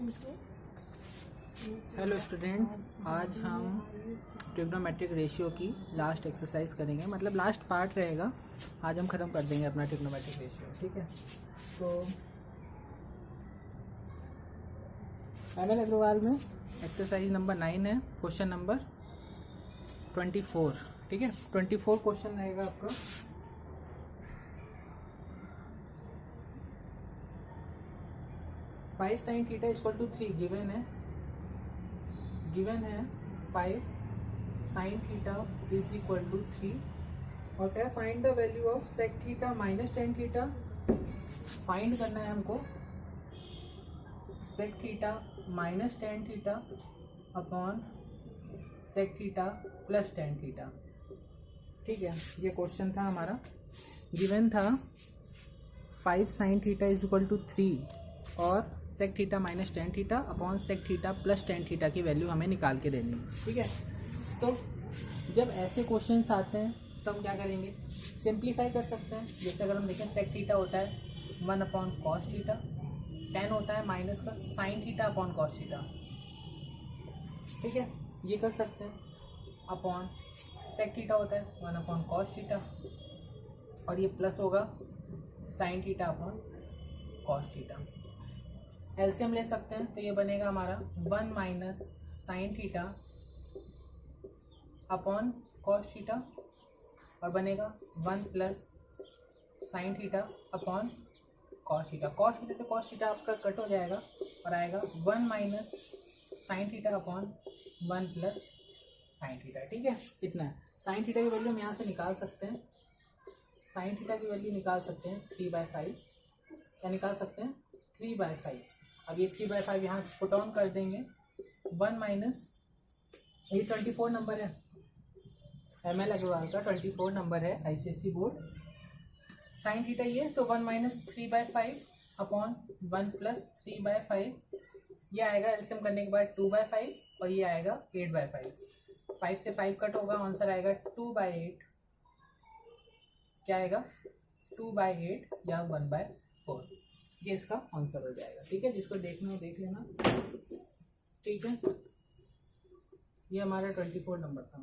Hello students, आज हम trigonometric ratio की लास्ट एक्सरसाइज करेंगे, मतलब लास्ट पार्ट रहेगा। आज हम ख़त्म कर देंगे अपना ट्रिग्नोमेट्रिक रेशियो, ठीक है। तो एमएल अग्रवाल में एक्सरसाइज नंबर 9 है, क्वेश्चन नंबर 24, ठीक है। 24 क्वेश्चन रहेगा आपका। Five sine theta equal to 3 given है 5 sine theta is equal to 3 और क्या, find the value of sec theta minus tan theta. Find करना है हमको sec theta minus tan theta upon sec theta plus tan theta, ठीक है। ये question था हमारा। गिवन था 5 sine theta is equal to 3 और sec theta minus tan theta upon sec theta plus tan theta की वैल्यू हमें निकाल के देनी है, ठीक है। तो जब ऐसे क्वेश्चंस आते हैं तो हम क्या करेंगे, सिंप्लीफाई कर सकते हैं। जैसे अगर हम देखें सेक थीटा होता है 1 अपॉन कॉस थीटा, टेन होता है माइनस का sine theta upon cos theta, ठीक है। ये कर सकते हैं। अपॉन सेक थीटा होता है 1 अपॉन कॉस थीटा और ये प्लस होगा sine theta upon cos theta. LCM ले सकते हैं तो ये बनेगा हमारा 1 minus sine theta upon cos theta और बनेगा 1 plus sine theta upon cos theta. Cos theta तो कॉस थीटा आपका कट हो जाएगा और आएगा 1 minus sine theta upon 1 plus sine theta, ठीक है। इतना है। साइन थीटा की वैल्यू हम यहाँ से निकाल सकते हैं। साइन थीटा की वैल्यू निकाल सकते हैं 3/5। क्या निकाल सकते हैं? 3/5। अब ये 3/5 यहाँ पुट ऑन कर देंगे। 1 माइनस, ये 24 नंबर है, एमएल अग्रवाल का 24 नंबर है, आईसीएसई बोर्ड। साइन थीटा ये तो 1 माइनस 3/5 अपॉन 1 प्लस 3/5। ये आएगा एलसीएम करने के बाद 2/5 और ये आएगा 8/5। 5 से 5 कट होगा, आंसर आएगा 2/8। क्या आएगा? 2/8 या 1/4। ये इसका आंसर हो जाएगा, ठीक है। जिसको देखना हो देख लेना, ठीक है। ये हमारा 24 नंबर था।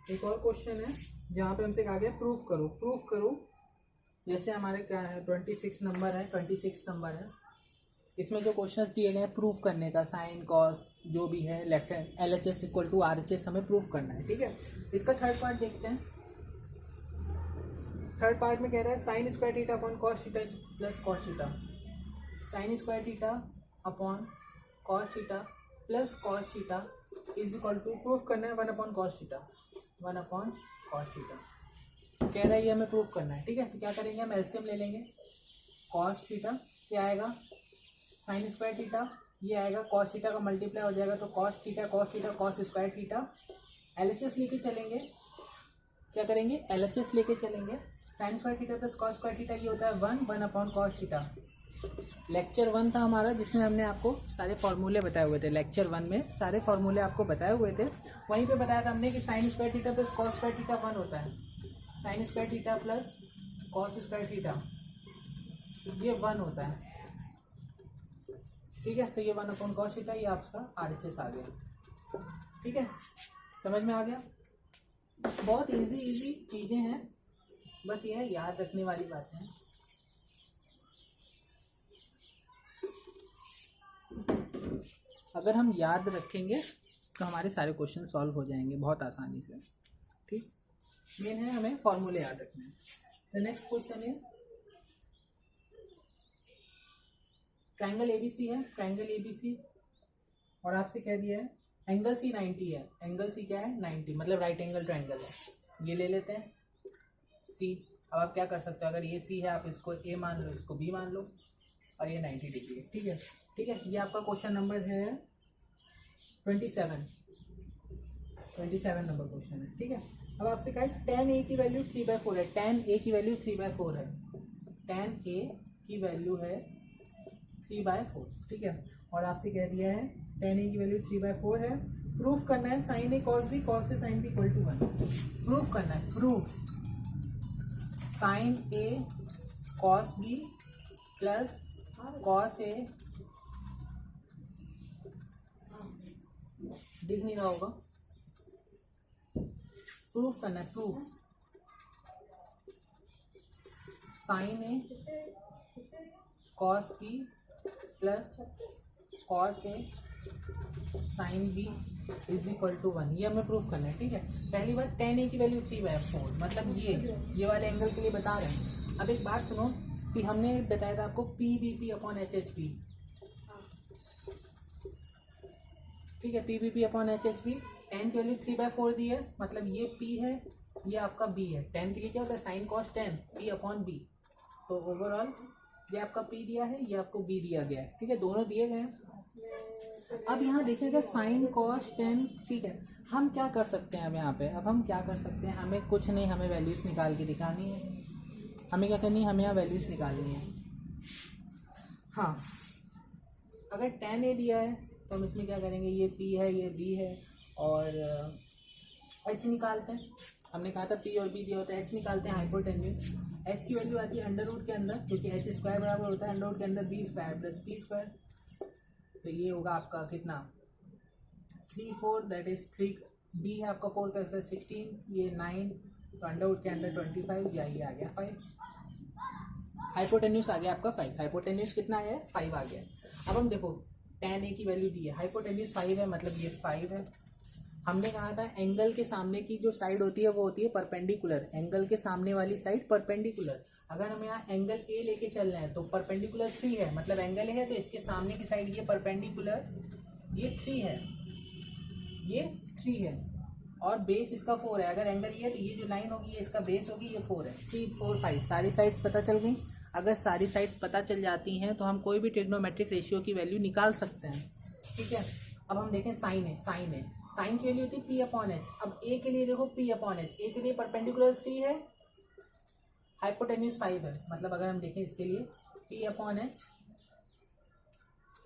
एक और क्वेश्चन है जहाँ पे हमसे कहा गया प्रूफ करो। जैसे हमारे क्या है 26 नंबर है, 26 नंबर है। इसमें जो क्वेश्चंस दिए गए हैं प्रूफ करने का, साइन कॉस जो भी है, left hand LHS equal to RHS हमें प्रूफ करना है, ठीक है। इसका थर्ड पार्ट देखते हैं। थर्ड पार्ट में कह रहा है sine square theta upon cos theta plus cos theta. Sine square theta upon cos theta plus cos theta is equal to, proof करना है 1 upon cos theta, 1 upon cos theta. कह रहा है ये हमें प्रूफ करना है, ठीक है। तो क्या करेंगे, हम एलसीएम ले लेंगे। कॉस थीटा क्या आएगा, साइन स्क्वायर थीटा, ये आएगा कॉस थीटा का मल्टीप्लाई हो जाएगा तो cos theta cos square theta. LHS लेके चलेंगे। क्या करेंगे, एलएचएस लेके चलेंगे। Sign square theta plus cos square theta ये होता है 1 अपॉन कॉस थीटा। लेक्चर 1 था हमारा जिसमें हमने आपको सारे फॉर्मूले बताए हुए थे। लेक्चर 1 में सारे फॉर्मूले आपको बताए हुए थे। वहीं पे बताया था हमने कि sign square theta plus cos square theta 1 होता है। Sine square theta plus cos square theta ये 1 होता है, ठीक है। तो ये 1 अपॉन कॉस थीटा, ये आपका RHS आ गया, ठीक है। समझ में आ गया? बहुत इजी चीज़ें हैं, बस ये है याद रखने वाली बातें हैं। अगर हम याद रखेंगे तो हमारे सारे क्वेश्चन सॉल्व हो जाएंगे बहुत आसानी से, ठीक। मेन है हमें फॉर्मूले याद रखने हैं। The next question is triangle ABC है, ट्रायंगल ABC और आपसे कह दिया है एंगल C 90 है। एंगल C क्या है? 90, मतलब राइट एंगल ट्रायंगल है। ये ले लेते हैं C। अब आप क्या कर सकते हो, अगर ये C है आप इसको A मान लो, इसको B मान लो और ये 90 डिग्री है, ठीक है, ठीक है। ये आपका क्वेश्चन नंबर है 27 नंबर क्वेश्चन है, ठीक है। अब आपसे कहा है tan A की वैल्यू 3/4 है। tan A की वैल्यू 3/4 है। tan A की वैल्यू है 3/4, ठीक है। और आपसे कह दिया है tan a की वैल्यू 3/4 है। प्रूफ करना है sin a cos b cos a sin b equal to 1। Proof करना है, proof sin a cos b plus cos a, दिख नहीं रहा होगा, प्रूफ करना है, proof sin a cos b plus cos a sin b is equal to 1। ये हमें प्रूफ करना है, ठीक है। पहली बात tan a की वैल्यू 3/4, मतलब ये वाले एंगल के लिए बता रहे हैं। अब एक बात सुनो कि हमने बताया था आपको P B P upon H H P, ठीक है। P B P upon H H P, tan की वैल्यू 3/4 दी है, मतलब ये p है, ये आपका b है। tan के लिए क्या होता है, sine cos tan p upon b। तो ओवरऑल ये आपका p दिया है, ये आपको b दिया गया है, ठीक है, दोनों दिए गए हैं। अब यहाँ देखिएगा साइन कॉस tan, ठीक है। हम क्या कर सकते हैं अब यहाँ पे, अब हम क्या कर सकते हैं, हमें कुछ नहीं, हमें वैल्यूज निकाल के दिखानी है। हमें क्या करनी है, हमें यहाँ वैल्यूज निकालनी है। हाँ, अगर tan a दिया है तो हम इसमें क्या करेंगे, ये p है, ये b है, और h निकालते हैं। हमने कहा था p और b दिया होता है, h निकालते हैं। हाइपोटेन्यूज h की वैल्यू आती है अंडर रूट के अंदर, क्योंकि h स्क्वायर बराबर होता है अंडर रूट के अंदर b square plus p square. तो ये होगा आपका कितना, 3 4, दैट इज 3, b है आपका 4 का 16, ये 9, तो अंडर रूट के अंदर 25, या ये आ गया 5। हाइपोटेन्यूज आ गया आपका 5। हाइपोटेन्यूज कितना आया है, 5 आ गया। अब हम देखो tan a की वैल्यू दी है, हाइपोटेन्यूज 5 है, मतलब ये 5 है। हमने कहा था एंगल के सामने की जो साइड होती है वो होती है परपेंडिकुलर, एंगल के सामने वाली साइड परपेंडिकुलर। अगर हम यहाँ एंगल ए लेके चल रहे हैं तो परपेंडिकुलर 3 है, मतलब एंगल है तो इसके सामने की साइड ये परपेंडिकुलर, ये 3 है, ये 3 है, और बेस इसका 4 है। अगर एंगल ये है तो ये जो लाइन होगी ये इसका बेस होगी, ये 4 है। 3 4 5 सारी साइड्स पता चल गई। अगर सारी साइड्स पता चल जाती हैं तो हम कोई भी ट्रिग्नोमेट्रिक रेशियो की वैल्यू निकाल सकते हैं, ठीक है। अब हम देखें साइन है, साइन की वैल्यू होती है p अपॉन एच। अब a के लिए देखो p अपॉन एच, a के लिए परपेंडिकुलर 3 है, हाइपोटेन्यूज 5 है, मतलब अगर हम देखें इसके लिए p अपॉन एच,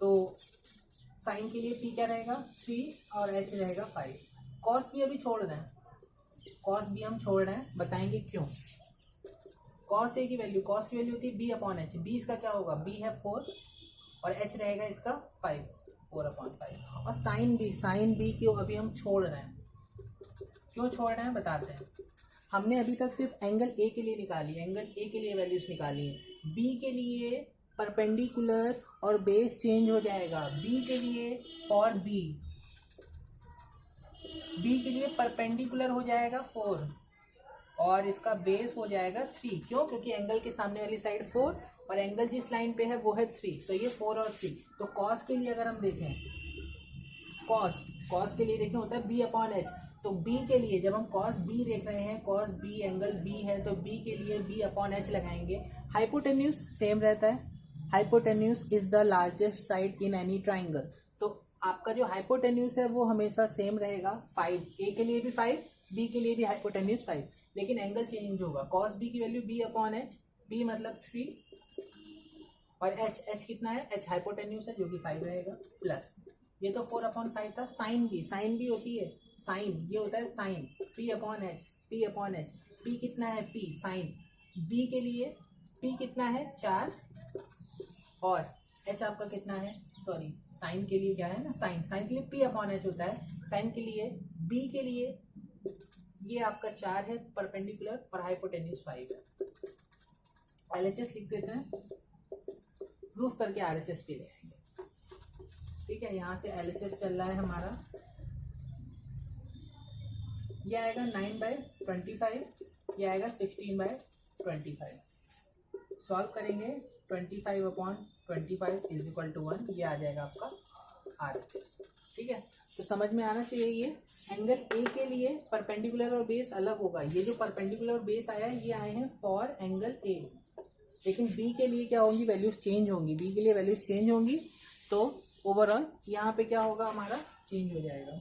तो साइन के लिए p क्या रहेगा 3 और h रहेगा 5। कॉस भी अभी छोड़ रहे हैं, कॉस भी हम छोड़ रहे हैं, बताएंगे क्यों। कॉस a की वैल्यू होती है b अपॉन एच, b इसका क्या होगा, b है 4 और h रहेगा इसका 5, 4/5। और साइन बी क्यों अभी हम छोड़ रहे हैं, क्यों छोड़ रहे हैं बताते हैं। हमने अभी तक सिर्फ एंगल ए के लिए निकाली, एंगल ए के लिए वैल्यूज निकाली है। बी के लिए परपेंडिकुलर और बेस चेंज हो जाएगा। बी के लिए फॉर बी के लिए परपेंडिकुलर हो जाएगा 4 और इसका बेस हो जाएगा 3। क्यों, क्योंकि एंगल के सामने वाली साइड 4 और एंगल जिस लाइन पे है वो है 3, तो ये 4 और 3। तो कॉस के लिए अगर हम देखें, कॉस के लिए देखें होता है b अपॉन एच। तो b के लिए जब हम कॉस b देख रहे हैं, कॉस b एंगल b है, तो b के लिए b अपॉन एच लगाएंगे। हाइपोटेन्यूज सेम रहता है, hypotenuse is the largest side in any triangle. तो आपका जो हाइपोटेन्यूज है वो हमेशा सेम रहेगा 5, a के लिए भी 5, b के लिए भी हाइपोटेन्यूज 5, लेकिन एंगल चेंज होगा। कॉस b की value b upon H, b मतलब 3 और h कितना है, h हाइपोटेन्यूज है जो कि 5 रहेगा, प्लस ये तो 4/5 था। साइन भी होती है, साइन ये होता है sine p upon H, p कितना है p साइन, b के लिए p कितना है 4 और h आपका कितना है, सॉरी साइन के लिए क्या है ना, साइन के लिए p अपॉन एच होता है, साइन के लिए b के लिए ये आपका 4 है परपेंडिकुलर और हाइपोटेन्यूज 5 है। LHS लिख देते हैं, प्रूफ करके RHS पे ले आएंगे, ठीक है। यहाँ से LHS चल रहा है हमारा, ये आएगा 9/25, ये आएगा 16/25। सॉल्व करेंगे 25/25 इज इक्वल टू 1, ये आ जाएगा आपका RHS, ठीक है। तो समझ में आना चाहिए। ये एंगल ए के लिए परपेंडिकुलर और बेस अलग होगा, ये जो परपेंडिकुलर और बेस आया है ये आए हैं फॉर एंगल ए, लेकिन बी के लिए क्या होंगी, वैल्यूज चेंज होंगी, बी के लिए वैल्यूज चेंज होंगी, तो ओवरऑल यहाँ पे क्या होगा, हमारा चेंज हो जाएगा।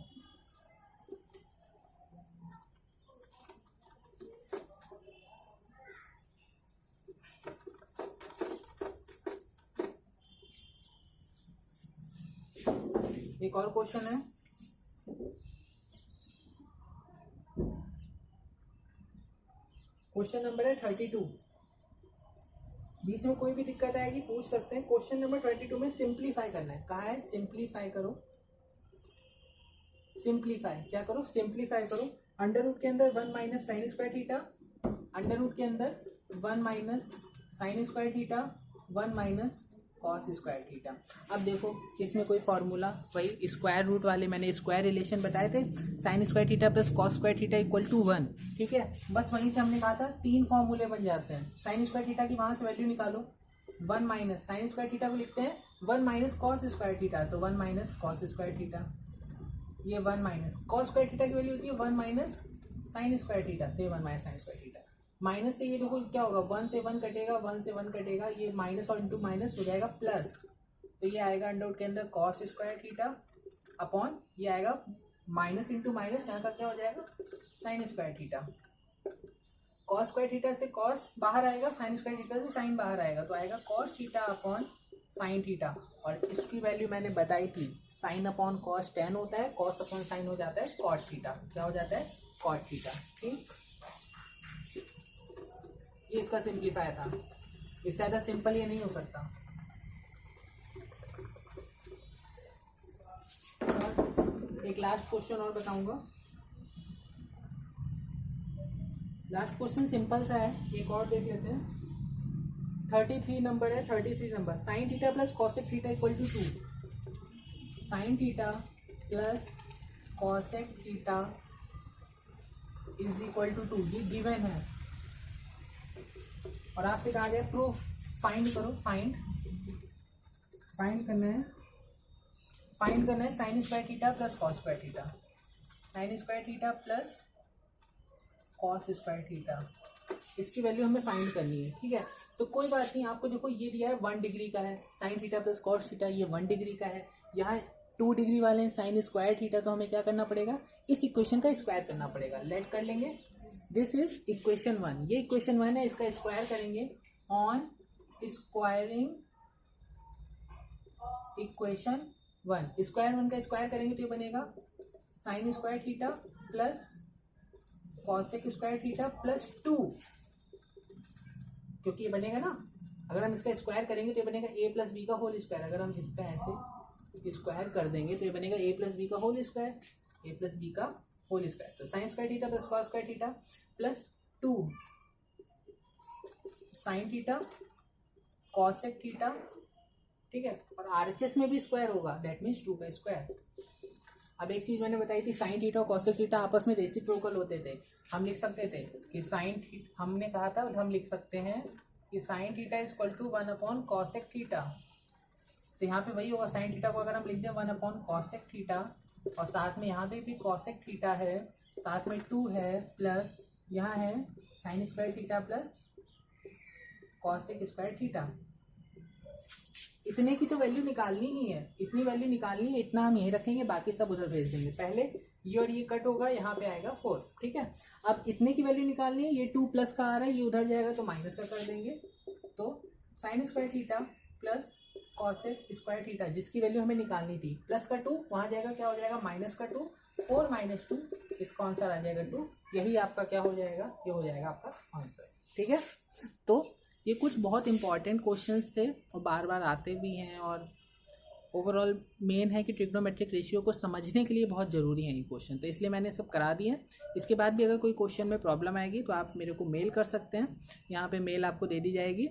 एक और क्वेश्चन है, क्वेश्चन नंबर है 32। बीच में कोई भी दिक्कत आएगी पूछ सकते हैं। क्वेश्चन नंबर 22 में सिंप्लीफाई करना है। कहा है सिंप्लीफाई करो, सिंप्लीफाई क्या करो, सिंप्लीफाई करो। अंडर रूट के अंदर 1 minus sine square theta, under root के अंदर 1 minus sine square theta, 1 minus cos square theta. अब देखो इसमें कोई फॉर्मूला, वही स्क्वायर रूट वाले मैंने स्क्वायर रिलेशन बताए थे, sine square theta plus cos square theta equal to 1। ठीक है, बस वहीं से हमने कहा था 3 फॉर्मूले बन जाते हैं। साइन स्क्वायर थीटा की वहां से वैल्यू निकालो, 1 माइनस साइन स्क्वायर थीटा को लिखते हैं 1 माइनस कॉस स्क्वायर थीटा, तो 1 माइनस कॉस स्क्वायर थीटा, ये 1 माइनस कॉस स्क्वायर थीटा की वैल्यू होती है 1 माइनस साइन स्क्वायर थीटा, तो ये 1 minus sine square theta. Minus से ये देखो क्या होगा, 1 से 1 कटेगा, 1 से 1 कटेगा, ये माइनस और इंटू माइनस हो जाएगा प्लस, तो ये आएगा अंडर रूट के अंदर कॉस स्क्वायर थीटा अपॉन ये आएगा माइनस इंटू माइनस, यहाँ का क्या हो जाएगा sign square theta. Cos square theta से कॉस बाहर आएगा, साइन स्क्वायर थीटा से साइन बाहर आएगा, तो आएगा cos theta upon sine theta. और इसकी वैल्यू मैंने बताई थी, साइन अपॉन कॉस 10 होता है, कॉस अपॉन साइन हो जाता है कॉट थीटा। क्या हो जाता है, कॉट थीटा। ठीक, ये इसका सिंप्लीफाई था, इससे ज़्यादा सिंपल ये नहीं हो सकता। और एक लास्ट क्वेश्चन और बताऊंगा, लास्ट क्वेश्चन सिंपल सा है, एक और देख लेते हैं। 33 नंबर है, 33 number, sine theta plus cosec theta equal to 2। Sine theta plus cosec theta is equal to 2, ये गिवन है। और आपसे कहा गया प्रूफ फाइंड करो, फाइंड करना है, फाइंड करना है sine square theta plus cos square theta, sine square theta plus cos square theta, इसकी वैल्यू हमें फाइंड करनी है। ठीक है, तो कोई बात नहीं, आपको देखो ये दिया है 1 डिग्री का है, sign theta plus cos theta ये 1 डिग्री का है, यहाँ 2 डिग्री वाले हैं साइन स्क्वायर थीटा, तो हमें क्या करना पड़ेगा, इस इक्वेशन का स्क्वायर करना पड़ेगा। लेट कर लेंगे, दिस इज इक्वेशन 1, ये इक्वेशन 1 है, इसका स्क्वायर करेंगे ऑन स्क्वायरिंग इक्वेशन 1। स्क्वायर 1 का स्क्वायर करेंगे तो ये बनेगा sign square theta plus cosec square theta plus 2, क्योंकि ये बनेगा ना, अगर हम इसका स्क्वायर करेंगे तो ये बनेगा a प्लस बी का होल स्क्वायर। अगर हम इसका ऐसे स्क्वायर कर देंगे तो ये बनेगा a प्लस बी का whole square, a plus B का होल स्क्वायर। तो sine square theta plus cos square theta plus 2 sine theta cosec theta. ठीक है, और आरएचएस में भी स्क्वायर होगा, दैट मीन्स 2 का स्क्वायर। अब एक चीज मैंने बताई थी, साइन थीटा और कॉसेक थीटा आपस में रेसिप्रोकल होते थे। हम लिख सकते थे कि साइन, हमने कहा था हम लिख सकते हैं कि sine theta is equal to 1 upon cosec theta. तो यहाँ पे वही होगा, साइन थीटा को अगर हम लिख दें 1 अपॉन कॉसेक थीटा, और साथ में यहाँ पे भी कॉसेक थीटा है, साथ में 2 है, प्लस यहाँ है sine square theta plus cosec square theta. इतने की तो वैल्यू निकालनी ही है, इतनी वैल्यू निकालनी है, इतना हम यहीं रखेंगे, बाकी सब उधर भेज देंगे। पहले ये और ये कट होगा, यहाँ पे आएगा 4। ठीक है, अब इतने की वैल्यू निकालनी है, ये 2 प्लस का आ रहा है, ये उधर जाएगा तो माइनस का कर देंगे। तो sine square theta plus cosec square theta, जिसकी वैल्यू हमें निकालनी थी, प्लस का 2 वहाँ जाएगा, क्या हो जाएगा माइनस का 2, 4 माइनस 2, इसका आंसर आ जाएगा 2। यही आपका क्या हो जाएगा, ये हो जाएगा आपका आंसर। ठीक है, तो ये कुछ बहुत इंपॉर्टेंट क्वेश्चंस थे और बार बार आते भी हैं, और ओवरऑल मेन है कि ट्रिग्नोमेट्रिक रेशियो को समझने के लिए बहुत ज़रूरी है ये क्वेश्चन, तो इसलिए मैंने सब करा दिए। इसके बाद भी अगर कोई क्वेश्चन में प्रॉब्लम आएगी तो आप मेरे को मेल कर सकते हैं, यहाँ पे मेल आपको दे दी जाएगी,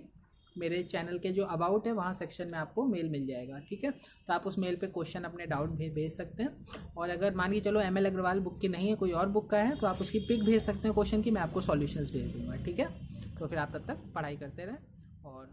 मेरे चैनल के जो अबाउट है वहाँ सेक्शन में आपको मेल मिल जाएगा। ठीक है, तो आप उस मेल पे क्वेश्चन अपने डाउट भेज सकते हैं। और अगर मान के चलो ML अग्रवाल बुक की नहीं है, कोई और बुक का है, तो आप उसकी पिक भेज सकते हैं क्वेश्चन की, मैं आपको सॉल्यूशंस भेज दूँगा। ठीक है, तो फिर आप तब तक पढ़ाई करते रहें और